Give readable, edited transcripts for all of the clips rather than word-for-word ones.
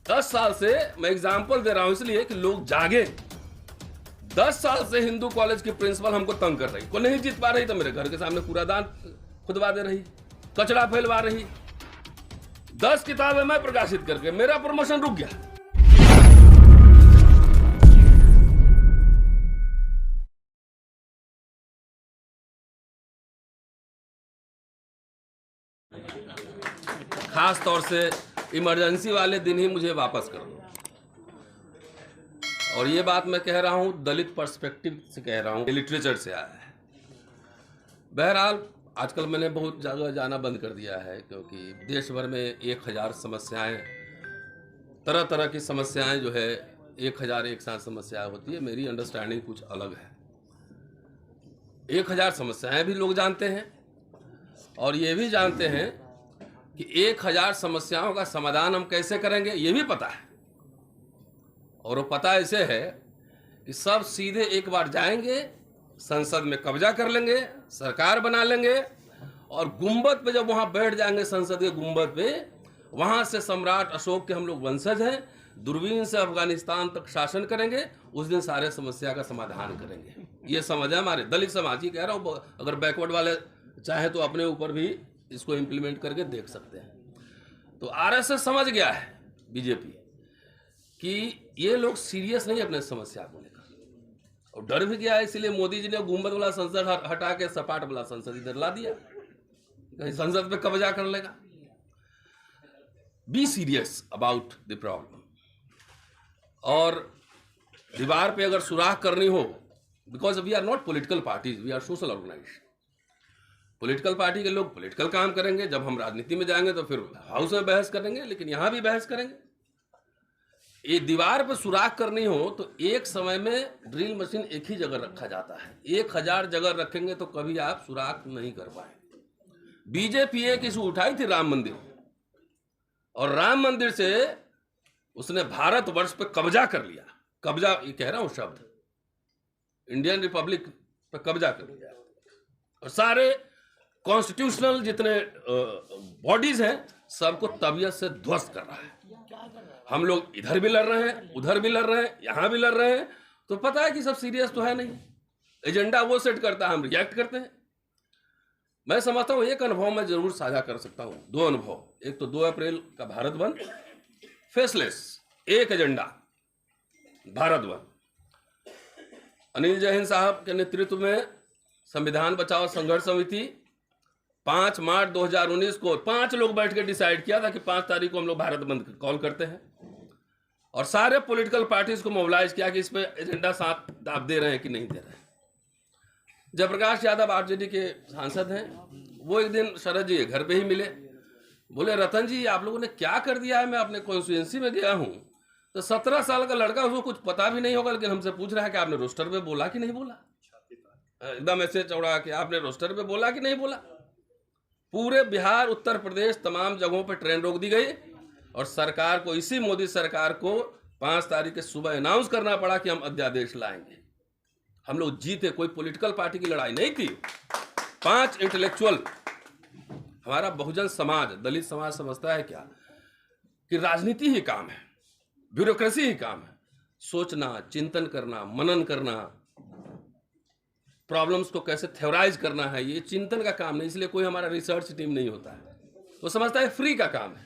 10 साल से मैं एग्जाम्पल दे रहा हूं इसलिए कि लोग जागे। 10 साल से हिंदू कॉलेज की प्रिंसिपल हमको तंग कर रही, को नहीं जीत पा रही तो मेरे घर के सामने कूड़ादान खुदवा दे रही, कचरा फैलवा रही। 10 किताबें मैं प्रकाशित करके मेरा प्रमोशन रुक गया। खास तौर से इमरजेंसी वाले दिन ही मुझे वापस कर दो। और ये बात मैं कह रहा हूं दलित पर्सपेक्टिव से कह रहा हूं, लिटरेचर से आया है। बहरहाल आजकल मैंने बहुत जगह जाना बंद कर दिया है क्योंकि देश भर में 1000 समस्याएं, तरह तरह की समस्याएं जो है 1000 एक साथ समस्याएं होती है। मेरी अंडरस्टैंडिंग कुछ अलग है। 1000 समस्याएं भी लोग जानते हैं और ये भी जानते हैं कि 1000 समस्याओं का समाधान हम कैसे करेंगे ये भी पता है। और वो पता ऐसे है कि सब सीधे एक बार जाएंगे, संसद में कब्जा कर लेंगे, सरकार बना लेंगे और गुंबद पे जब वहां बैठ जाएंगे, संसद के गुंबद पे, वहां से सम्राट अशोक के हम लोग वंशज हैं, दूरबीन से अफगानिस्तान तक शासन करेंगे, उस दिन सारे समस्या का समाधान करेंगे। ये समझ है हमारे दलित समाज ही कह रहा हूँ। अगर बैकवर्ड वाले चाहे तो अपने ऊपर भी इसको इम्प्लीमेंट करके देख सकते हैं। तो आरएसएस समझ गया है, बीजेपी, कि ये लोग सीरियस नहीं अपने समस्या को लेकर, और डर भी गया है। इसलिए मोदी जी ने गुंबद वाला संसद हटा के सपाट वाला संसद इधर ला दिया, कहीं संसद पे कब्जा कर लेगा। Be serious about the problem. और दीवार पे अगर सुराख करनी हो, because we are not political parties, we are social organization. Political party के लोग पॉलिटिकल काम करेंगे, जब हम राजनीति में जाएंगे तो फिर हाउस में बहस करेंगे, लेकिन यहां भी बहस करेंगे। ये दीवार पर सुराख करनी हो तो एक समय में ड्रिल मशीन एक ही जगह रखा जाता है। 1000 जगह रखेंगे तो कभी आप सुराख नहीं कर पाए। बीजेपी एक इशू उठाई थी राम मंदिर, और राम मंदिर से उसने भारतवर्ष पे कब्जा कर लिया। कब्जा ये कह रहा हूं शब्द, इंडियन रिपब्लिक पे कब्जा कर लिया, और सारे कॉन्स्टिट्यूशनल जितने बॉडीज हैं सबको तबीयत से ध्वस्त कर रहा है। हम लोग इधर भी लड़ रहे हैं, उधर भी लड़ रहे हैं, यहां भी लड़ रहे हैं, तो पता है कि सब सीरियस तो है नहीं। एजेंडा वो सेट करता है, हम रिएक्ट करते हैं। मैं समझता हूं एक अनुभव मैं जरूर साझा कर सकता हूं, 2 अनुभव। एक तो 2 अप्रैल का भारत बंद, फेसलेस, एक एजेंडा, भारत बंद। अनिल जैन साहब के नेतृत्व में संविधान बचाओ संघर्ष समिति 5 मार्च 2019 को 5 लोग बैठ के डिसाइड किया था कि 5 तारीख को हम लोग भारत बंद कॉल करते हैं, और सारे पॉलिटिकल पार्टीज को मोबिलाइज किया कि इस पे एजेंडा साथ आप दे रहे हैं कि नहीं दे रहे हैं। जयप्रकाश यादव आरजेडी के सांसद हैं, वो एक दिन शरद जी घर पे ही मिले, बोले रतन जी आप लोगों ने क्या कर दिया है। मैं अपने कॉन्स्टिट्यूएंसी में गया हूं तो 17 साल का लड़का, उसको कुछ पता भी नहीं होगा, लेकिन हमसे पूछ रहा है कि आपने रोस्टर पे बोला कि नहीं बोला। एकदम ऐसे चौड़ा कि आपने रोस्टर पे बोला कि नहीं बोला। पूरे बिहार, उत्तर प्रदेश, तमाम जगहों पर ट्रेन रोक दी गई, और सरकार को, इसी मोदी सरकार को 5 तारीख के सुबह अनाउंस करना पड़ा कि हम अध्यादेश लाएंगे। हम लोग जीते, कोई पॉलिटिकल पार्टी की लड़ाई नहीं थी। 5 इंटेलेक्चुअल, हमारा बहुजन समाज, दलित समाज समझता है क्या कि राजनीति ही काम है, ब्यूरोक्रेसी ही काम है। सोचना, चिंतन करना, मनन करना, प्रॉब्लम्स को कैसे थ्योराइज करना है, ये चिंतन का काम नहीं। इसलिए कोई हमारा रिसर्च टीम नहीं होता है। वो समझता है फ्री का काम है,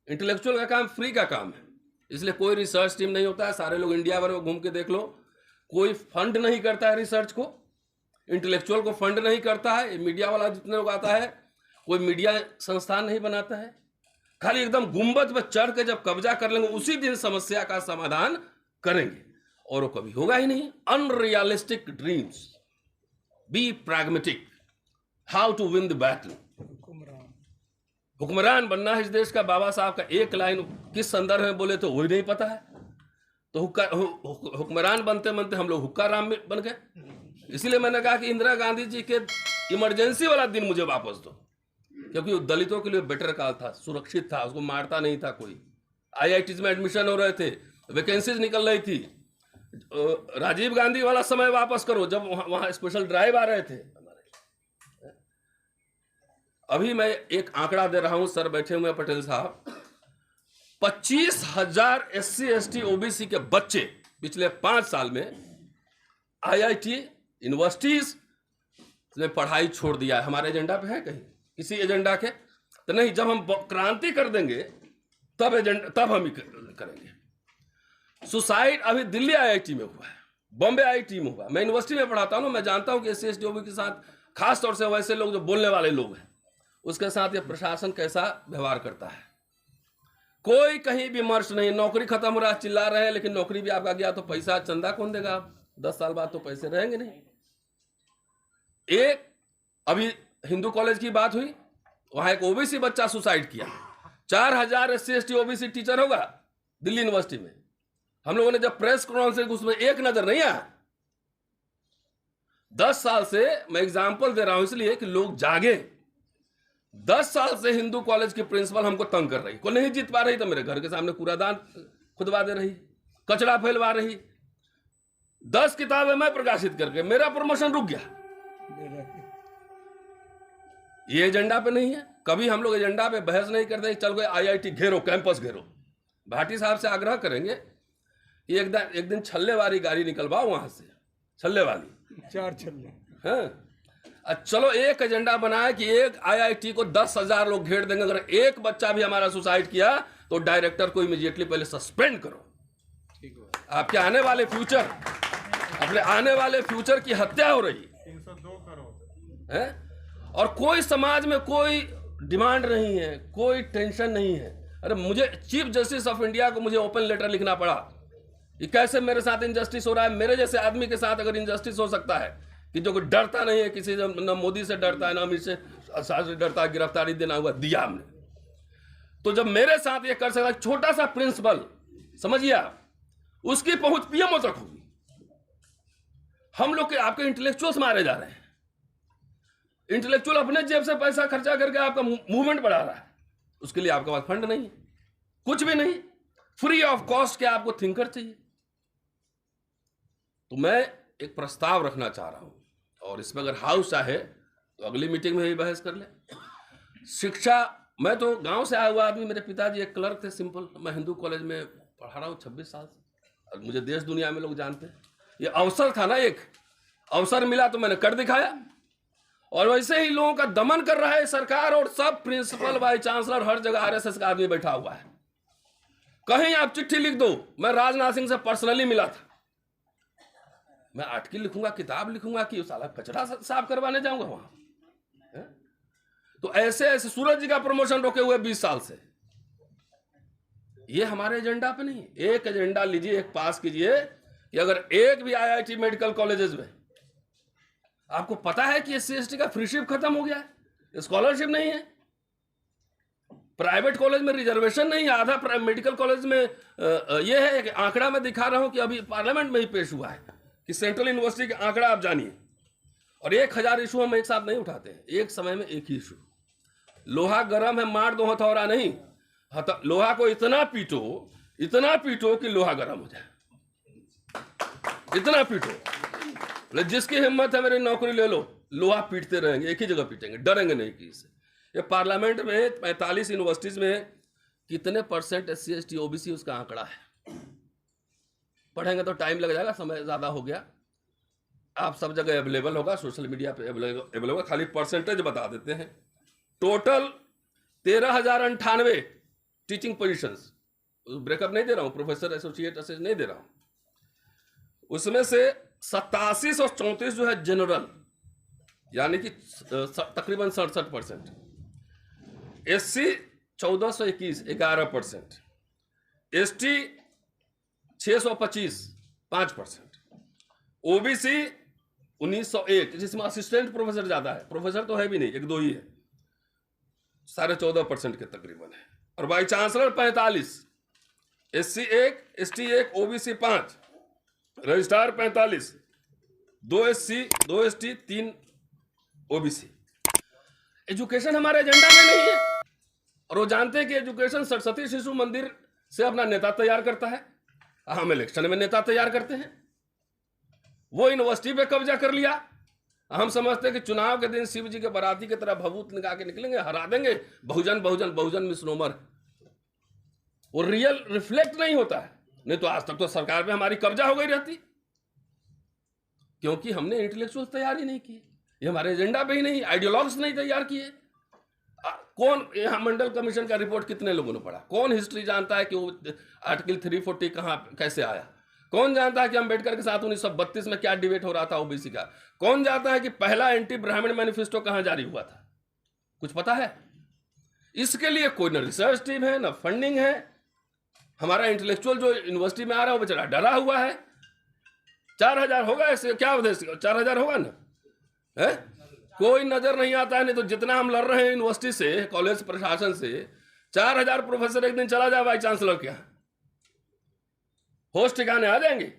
इंटेलेक्चुअल का काम फ्री का काम है, इसलिए कोई रिसर्च टीम नहीं होता है। सारे लोग इंडिया भर में घूम के देख लो, कोई फंड नहीं करता है रिसर्च को, इंटेलेक्चुअल को फंड नहीं करता है। मीडिया वाला जितने लोग आता है, कोई मीडिया संस्थान नहीं बनाता है। खाली एकदम गुंबद पर चढ़ के जब कब्जा कर लेंगे उसी दिन समस्या का समाधान करेंगे, और वो कभी होगा ही नहीं। Unrealistic dreams, be pragmatic, how to win the battle. हुक्मरान बनना है इस देश का, बाबा साहब का एक लाइन किस संदर्भ में बोले तो वही नहीं पता है। तो हुक्मरान बनते बनते हम लोग हुक्का राम बन गए। इसलिए मैंने कहा कि इंदिरा गांधी जी के इमरजेंसी वाला दिन मुझे वापस दो, क्योंकि दलितों के लिए बेटर काल था, सुरक्षित था, उसको मारता नहीं था कोई। आईआईटीज में एडमिशन हो रहे थे, वैकेंसीज निकल रही थी। राजीव गांधी वाला समय वापस करो, जब वहां स्पेशल ड्राइव आ रहे थे। अभी मैं एक आंकड़ा दे रहा हूं, सर बैठे हुए पटेल साहब, 25,000 SC ST OBC के बच्चे पिछले 5 साल में IIT यूनिवर्सिटीज ने पढ़ाई छोड़ दिया है। हमारे एजेंडा पे है कहीं किसी एजेंडा के तो नहीं। जब हम क्रांति कर देंगे तब हम करेंगे। सुसाइड अभी दिल्ली IIT में हुआ है, बॉम्बे IIT में हुआ। मैं यूनिवर्सिटी में पढ़ाता हूँ, मैं जानता हूँ कि SC ST OBC के साथ, खास तौर से वैसे लोग जो बोलने वाले लोग हैं, उसके साथ ये प्रशासन कैसा व्यवहार करता है। कोई कहीं विमर्श नहीं। नौकरी खत्म हो रहा है, चिल्ला रहे हैं, लेकिन नौकरी भी आपका गया तो पैसा चंदा कौन देगा? 10 साल बाद तो पैसे रहेंगे नहीं। एक अभी हिंदू कॉलेज की बात हुई, वहां एक OBC बच्चा सुसाइड किया। 4,000 SC ST OBC टीचर होगा दिल्ली यूनिवर्सिटी में। हम लोगों ने जब प्रेस कॉन्फ्रेंस उसमें एक नजर नहीं आया। 10 साल से मैं एग्जाम्पल दे रहा हूं इसलिए कि लोग जागे। 10 साल से हिंदू कॉलेज की प्रिंसिपल हमको तंग कर रही, को नहीं जीत पा रही तो मेरे घर के सामने कूड़ादान खुदवा दे रही, कचरा फैलवा रही। 10 किताबें मैं प्रकाशित करके मेरा प्रमोशन रुक गया। ये एजेंडा पे नहीं है। कभी हम लोग एजेंडा पे बहस नहीं करते। चल गए IIT घेरो, कैंपस घेरो। भाटी साहब से आग्रह करेंगे कि एक दिन छल्ले वाली गाड़ी निकलवाओ वहां से, छल्ले वाली 4 छल्ले। हाँ, चलो एक एजेंडा बनाए कि एक IIT को 10,000 लोग घेर देंगे। अगर एक बच्चा भी हमारा सुसाइड किया तो डायरेक्टर को इमीडिएटली पहले सस्पेंड करो। आपके आने वाले फ्यूचर, अपने आने वाले फ्यूचर की हत्या हो रही 302 करोड़ है। और कोई समाज में कोई डिमांड नहीं है, कोई टेंशन नहीं है। अरे मुझे चीफ जस्टिस ऑफ इंडिया को मुझे ओपन लेटर लिखना पड़ा कि कैसे मेरे साथ इनजस्टिस हो रहा है। मेरे जैसे आदमी के साथ अगर इनजस्टिस हो सकता है कि जो कोई डरता नहीं है किसी से, न मोदी से डरता है, न अमित शाह से डरता है, गिरफ्तारी देना हुआ दिया हमने, तो जब मेरे साथ ये कर सकता, छोटा सा प्रिंसिपल समझिए आप, उसकी पहुंच PMO तक होगी। हम लोग के आपके इंटेलेक्चुअल्स मारे जा रहे हैं। इंटेलेक्चुअल अपने जेब से पैसा खर्चा करके आपका मूवमेंट बढ़ा रहा है, उसके लिए आपके पास फंड नहीं है, कुछ भी नहीं। फ्री ऑफ कॉस्ट के आपको थिंकर चाहिए। तो मैं एक प्रस्ताव रखना चाह रहा हूं, और इसमें अगर हाउस चाहे तो अगली मीटिंग में भी बहस कर ले। शिक्षा, मैं तो गांव से आया हुआ आदमी, मेरे पिताजी एक क्लर्क थे सिंपल। मैं हिंदू कॉलेज में पढ़ा रहा हूं 26 साल से, और मुझे देश दुनिया में लोग जानते हैं। ये अवसर था ना, एक अवसर मिला तो मैंने कर दिखाया। और वैसे ही लोगों का दमन कर रहा है सरकार, और सब प्रिंसिपल, वाइस चांसलर, हर जगह RSS का आदमी बैठा हुआ है। कहीं आप चिट्ठी लिख दो। मैं राजनाथ सिंह से पर्सनली मिला था। मैं आर्टिकल लिखूंगा, किताब लिखूंगा कि साला कचरा साफ करवाने जाऊंगा वहां। तो ऐसे ऐसे सूरज जी का प्रमोशन रोके हुए 20 साल से। ये हमारे एजेंडा पे नहीं। एक एजेंडा लीजिए, एक पास कीजिए कि अगर एक भी IIT मेडिकल कॉलेजेस में, आपको पता है कि SC ST का फ्रीशिप खत्म हो गया है, स्कॉलरशिप नहीं है। प्राइवेट कॉलेज में रिजर्वेशन नहीं है। आधा मेडिकल कॉलेज में ये है कि आंकड़ा मैं दिखा रहा हूं कि अभी पार्लियामेंट में ही पेश हुआ है कि सेंट्रल यूनिवर्सिटी का आंकड़ा आप जानिए। और 1,000 इशू हम एक साथ नहीं उठाते हैं, एक समय में एक ही इशू। लोहा गर्म है, मार दो हथौड़ा नहीं। लोहा को इतना पीटो कि लोहा गर्म हो जाए। इतना पीटो, जिसकी हिम्मत है मेरी नौकरी ले लो। लोहा पीटते रहेंगे, एक ही जगह पीटेंगे, डरेंगे नहीं किसी से। ये पार्लियामेंट में 45 यूनिवर्सिटीज में कितने % SC ST OBC उसका आंकड़ा है। पढ़ेंगे तो टाइम लग जाएगा, समय ज्यादा हो गया। आप सब जगह अवेलेबल होगा, सोशल मीडिया पे अवेलेबल होगा। खाली परसेंटेज बता देते हैं। टोटल 13,098 टीचिंग पोजीशंस, ब्रेकअप नहीं दे रहा हूं, प्रोफेसर, एसोसिएट, असिस्टेंट नहीं दे रहा हूं। उसमें से 8734 जो है जनरल, यानी कि तकरीबन 67%। SC 1421, 11%। ST 625, 5%। OBC 1901, जिसमें असिस्टेंट प्रोफेसर ज्यादा है, प्रोफेसर तो है भी नहीं, 1-2 ही है, 14.5% के तकरीबन है। और vice chancellor 45, SC 1, ST 1, OBC 5, registrar 45, 2 SC, 2 ST, 3 OBC। Education हमारे एजेंडा में नहीं है। और वो जानते हैं कि एजुकेशन सरस्वती शिशु मंदिर से अपना नेता तैयार करता है। हम इलेक्शन में नेता तैयार करते हैं। वो यूनिवर्सिटी पे कब्जा कर लिया। हम समझते हैं कि चुनाव के दिन शिव जी के बाराती की तरह भभूत निकाल के निकलेंगे, हरा देंगे, बहुजन बहुजन बहुजन मिसनोमर। वो रियल रिफ्लेक्ट नहीं होता है। नहीं तो आज तक तो सरकार पे हमारी कब्जा हो गई रहती, क्योंकि हमने इंटेलेक्चुअल तैयार ही नहीं किए, ये हमारे एजेंडा पे ही नहीं, आइडियोलॉग्स नहीं तैयार किए। कौन यहाँ मंडल कमीशन का रिपोर्ट कितने लोगों ने पढ़ा? कौन हिस्ट्री जानता है कि वो आर्टिकल 340 कहाँ कैसे आया? कौन जानता है कि अम्बेडकर के साथ 1932 में क्या डिबेट हो रहा था ओबीसी का? कौन जानता है कि पहला एंटी ब्राह्मण मैनिफेस्टो कहाँ जारी हुआ था? कुछ पता है? इसके लिए कोई ना रिसर्च टीम है, ना फंडिंग है। हमारा इंटेलेक्चुअल जो यूनिवर्सिटी में आ रहा है वो बेचारा डरा हुआ है। 4000 होगा, ऐसे क्या उद्देश्य? 4000 होगा ना है? कोई नजर नहीं आता है। नहीं तो जितना हम लड़ रहे हैं यूनिवर्सिटी से, कॉलेज प्रशासन से, 4000 प्रोफेसर एक दिन चला जाए वाइस चांसलर के यहाँ, होश ठिकाने आ जाएंगे।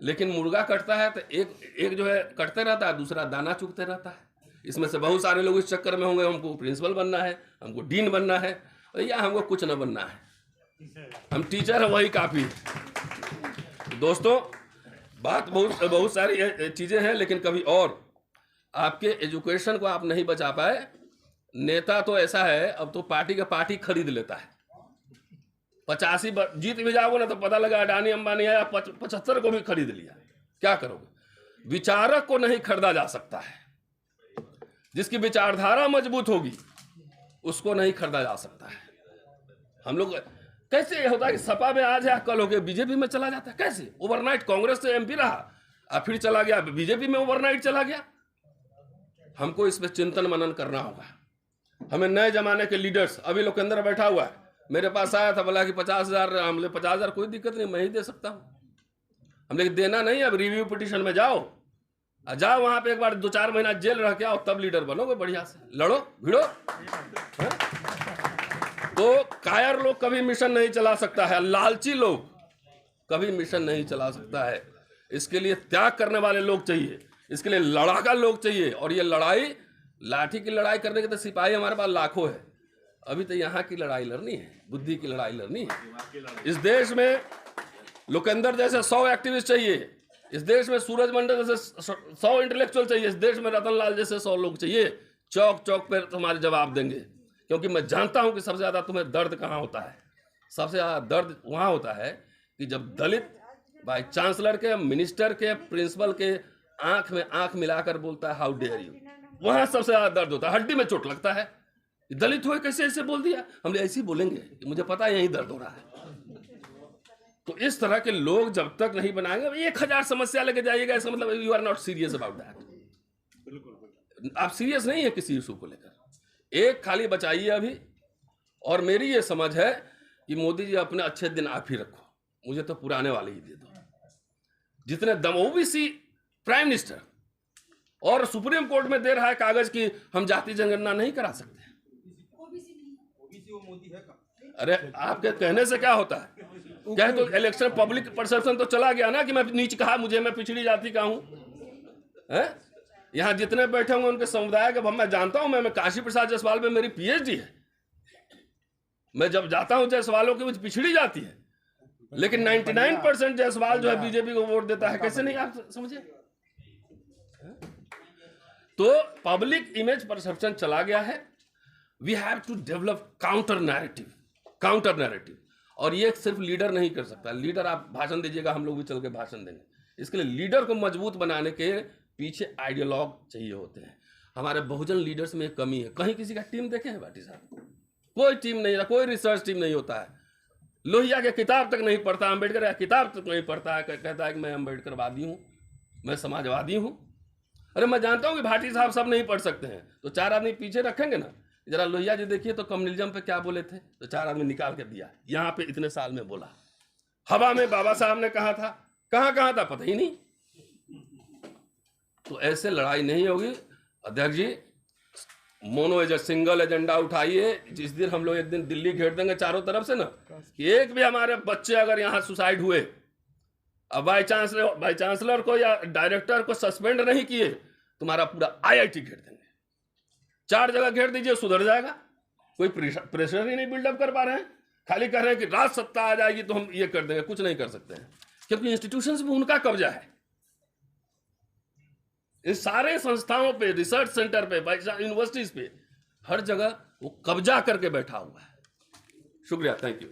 लेकिन मुर्गा कटता है तो एक जो है कटते रहता है, दूसरा दाना चुगते रहता है। इसमें से बहुत सारे लोग इस चक्कर में होंगे, हमको प्रिंसिपल बनना है, हमको डीन बनना है, या हमको कुछ न बनना है, हम टीचर है वही काफी है। दोस्तों, बात बहुत सारी चीजें हैं, लेकिन कभी और आपके एजुकेशन को आप नहीं बचा पाए। नेता तो ऐसा है, अब तो पार्टी खरीद लेता है। 85 जीत भी जाओगे ना तो पता लगा अडानी अंबानी आया 75 को भी खरीद लिया। क्या करोगे? विचारक को नहीं खरीदा जा सकता है। जिसकी विचारधारा मजबूत होगी उसको नहीं खरीदा जा सकता है। हम लोग कैसे होता है कि सपा में आज है, कल हो गया बीजेपी में चला जाता है? कैसे? ओवरनाइट कांग्रेस से एमपी रहा और फिर चला गया बीजेपी में, ओवरनाइट चला गया। हमको इस पे चिंतन मनन करना होगा। हमें नए जमाने के लीडर्स, अभी लोकेंद्र बैठा हुआ है, मेरे पास आया था, बोला कि 50,000, हमने 50,000 कोई दिक्कत नहीं, मैं ही दे सकता हूँ। हमने देना नहीं, अब रिव्यू पिटीशन में जाओ वहां पे एक बार 2-4 महीना जेल रह के आओ, तब लीडर बनोगे, बढ़िया से लड़ो भिड़ो। तो कायर लोग कभी मिशन नहीं चला सकता है, लालची लोग कभी मिशन नहीं चला सकता है। इसके लिए त्याग करने वाले लोग चाहिए, इसके लिए लड़ाका लोग चाहिए। और ये लड़ाई, लाठी की लड़ाई करने के तो सिपाही हमारे पास लाखों है। अभी तो यहाँ की लड़ाई लड़नी है, बुद्धि की लड़ाई लड़नी है। इस देश में लोकेंद्र जैसे 100 एक्टिविस्ट चाहिए, इस देश में सूरज मंडल जैसे 100 इंटेलेक्चुअल चाहिए, इस देश में रतन लाल जैसे 100 लोग चाहिए। चौक चौक पर तुम्हारे जवाब देंगे, क्योंकि मैं जानता हूं कि सबसे ज्यादा तुम्हें दर्द कहाँ होता है। सबसे ज्यादा दर्द वहां होता है कि जब दलित वाइस चांसलर के, मिनिस्टर के, प्रिंसिपल के आंख में आंख मिलाकर बोलता है हाउ डेयर यू, वहां सबसे ज्यादा दर्द होता है, हड्डी में चोट लगता है। दलित हुए कैसे ऐसे बोल दिया? हमने ऐसे ही बोलेंगे, मुझे पता है यही दर्द हो रहा है। तो इस तरह के लोग जब तक नहीं बनाएंगे, 1000 समस्या लेके जाइएगा, इसका मतलब you are not serious about that. आप सीरियस नहीं है किसी इशू को लेकर। एक खाली बचाइए अभी। और मेरी ये समझ है कि मोदी जी अपने अच्छे दिन आप ही रखो, मुझे तो पुराने वाले ही दे दो। जितने दम ओबीसी प्राइम मिनिस्टर और सुप्रीम कोर्ट में दे रहा है कागज की हम जाति जनगणना नहीं करा सकते। अरे आपके कहने से क्या होता है? क्या है तो इलेक्शन पब्लिक परसेप्शन तो चला गया ना कि मैं नीच कहा, मैं पिछड़ी जाति का हूं। यहाँ जितने बैठे होंगे उनके समुदाय का मैं जानता हूं। मैं काशी प्रसाद जायसवाल में मेरी पीएचडी है। मैं जब जाता हूं जायसवालों की पिछड़ी जाती है, लेकिन 99% जायसवाल जो है बीजेपी को वोट देता है। कैसे नहीं, आप समझे? तो पब्लिक इमेज परसेप्शन चला गया है। We have to develop counter narrative. और ये सिर्फ लीडर नहीं कर सकता। लीडर आप भाषण दीजिएगा, हम लोग भी चल के भाषण देंगे। इसके लिए लीडर को मजबूत बनाने के पीछे आइडियोलॉग चाहिए होते हैं। हमारे बहुजन लीडर्स में कमी है। कहीं किसी का टीम देखे हैं भाटी साहब? कोई टीम नहीं, कोई रिसर्च टीम नहीं होता है। लोहिया के किताब तक नहीं पढ़ता, अम्बेडकर का किताब तक नहीं पढ़ता है, कहता है कि मैं अम्बेडकरवादी हूँ, मैं समाजवादी हूँ। अरे मैं जानता हूँ कि भाटी साहब सब नहीं पढ़ सकते हैं, तो 4 आदमी पीछे रखेंगे ना। जरा लोहिया जी देखिए तो कम्युनिज्म पे क्या बोले थे, तो 4 आदमी निकाल के दिया, यहाँ पे इतने साल में बोला। हवा में बाबा साहब ने कहा था, कहाँ था पता ही नहीं। तो ऐसे लड़ाई नहीं होगी। अध्यक्ष जी, मोनो एजेंडा, सिंगल एजेंडा उठाइए। जिस दिन हम लोग एक दिन दिल्ली घेर देंगे चारों तरफ से ना, कि एक भी हमारे बच्चे अगर यहाँ सुसाइड हुए, अब वाइस चांसलर को या डायरेक्टर को सस्पेंड नहीं किए, तुम्हारा पूरा IIT घेर देंगे। 4 जगह घेर दीजिए, सुधर जाएगा। कोई प्रेशर ही नहीं बिल्डअप कर पा रहे हैं, खाली कह रहे हैं कि राज सत्ता आ जाएगी तो हम ये कर देंगे। कुछ नहीं कर सकते हैं, क्योंकि इंस्टीट्यूशंस में उनका कब्जा है। इस सारे संस्थाओं पे, रिसर्च सेंटर पे, यूनिवर्सिटीज पे, हर जगह वो कब्जा करके बैठा हुआ है। शुक्रिया, थैंक यू।